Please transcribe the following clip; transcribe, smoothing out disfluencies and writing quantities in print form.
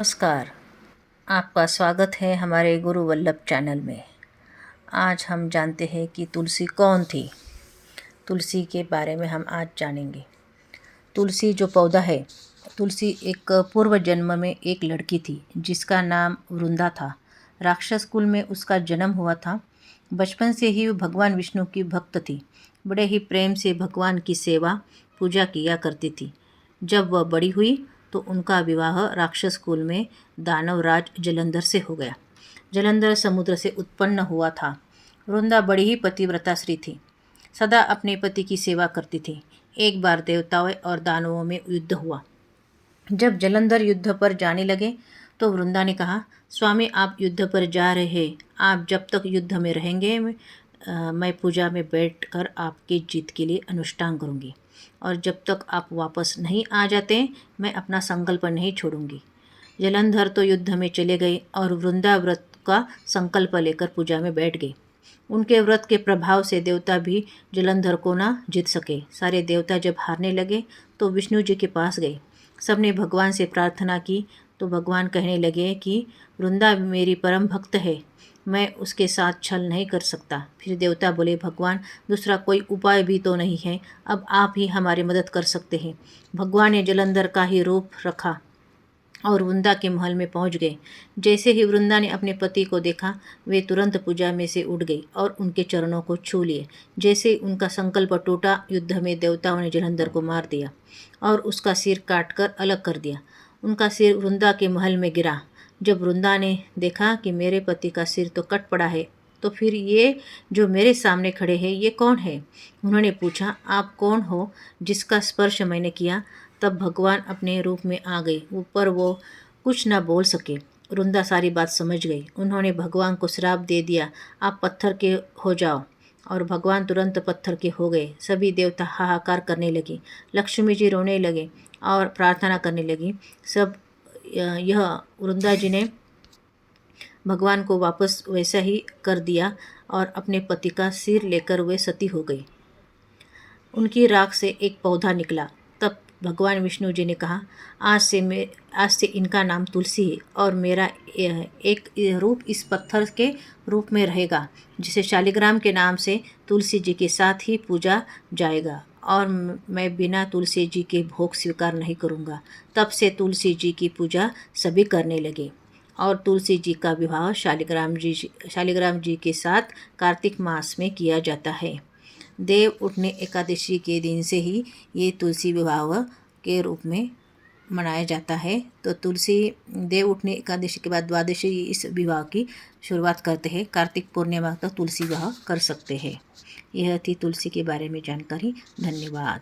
नमस्कार। आपका स्वागत है हमारे गुरु वल्लभ चैनल में। आज हम जानते हैं कि तुलसी कौन थी। तुलसी के बारे में हम आज जानेंगे। तुलसी जो पौधा है, तुलसी एक पूर्व जन्म में एक लड़की थी जिसका नाम वृंदा था। राक्षस कुल में उसका जन्म हुआ था। बचपन से ही वो भगवान विष्णु की भक्त थी। बड़े ही प्रेम से भगवान की सेवा पूजा किया करती थी। जब वह बड़ी हुई तो उनका विवाह राक्षस कुल में दानवराज जलंधर से हो गया। जलंधर समुद्र से उत्पन्न हुआ था। वृंदा बड़ी ही पतिव्रता स्त्री थी, सदा अपने पति की सेवा करती थी। एक बार देवताओं और दानवों में युद्ध हुआ। जब जलंधर युद्ध पर जाने लगे तो वृंदा ने कहा, स्वामी आप युद्ध पर जा रहे हैं, आप जब तक युद्ध में रहेंगे मैं पूजा में बैठकर आपकी जीत के लिए अनुष्ठान करूंगी, और जब तक आप वापस नहीं आ जाते मैं अपना संकल्प नहीं छोड़ूंगी। जलंधर तो युद्ध में चले गए और वृंदा व्रत का संकल्प लेकर पूजा में बैठ गई। उनके व्रत के प्रभाव से देवता भी जलंधर को ना जीत सके। सारे देवता जब हारने लगे तो विष्णु जी के पास गए। सबने भगवान से प्रार्थना की तो भगवान कहने लगे कि वृंदा मेरी परम भक्त है, मैं उसके साथ छल नहीं कर सकता। फिर देवता बोले, भगवान दूसरा कोई उपाय भी तो नहीं है, अब आप ही हमारी मदद कर सकते हैं। भगवान ने जलंधर का ही रूप रखा और वृंदा के महल में पहुंच गए। जैसे ही वृंदा ने अपने पति को देखा वे तुरंत पूजा में से उठ गई और उनके चरणों को छू लिए। जैसे ही उनका संकल्प टूटा, युद्ध में देवताओं ने जलंधर को मार दिया और उसका सिर काटकर अलग कर दिया। उनका सिर वृंदा के महल में गिरा। जब वृंदा ने देखा कि मेरे पति का सिर तो कट पड़ा है, तो फिर ये जो मेरे सामने खड़े हैं ये कौन है? उन्होंने पूछा, आप कौन हो जिसका स्पर्श मैंने किया? तब भगवान अपने रूप में आ गए, ऊपर वो कुछ न बोल सके। वृंदा सारी बात समझ गई। उन्होंने भगवान को श्राप दे दिया, आप पत्थर के हो जाओ, और भगवान तुरंत पत्थर के हो गए। सभी देवता हाहाकार करने लगे, लक्ष्मी जी रोने लगे और प्रार्थना करने लगी। सब यह वृंदा जी ने भगवान को वापस वैसा ही कर दिया और अपने पति का सिर लेकर वे सती हो गई। उनकी राख से एक पौधा निकला। तब भगवान विष्णु जी ने कहा, आज से इनका नाम तुलसी है और मेरा एक रूप इस पत्थर के रूप में रहेगा, जिसे शालिग्राम के नाम से तुलसी जी के साथ ही पूजा जाएगा, और मैं बिना तुलसी जी के भोग स्वीकार नहीं करूँगा। तब से तुलसी जी की पूजा सभी करने लगे और तुलसी जी का विवाह शालिग्राम जी के साथ कार्तिक मास में किया जाता है। देव उठनी एकादशी के दिन से ही ये तुलसी विवाह के रूप में मनाया जाता है। तो तुलसी देव उठनी एकादशी के बाद द्वादशी इस विवाह की शुरुआत करते हैं। कार्तिक पूर्णिमा तक तुलसी विवाह कर सकते हैं। यह थी तुलसी के बारे में जानकारी। धन्यवाद।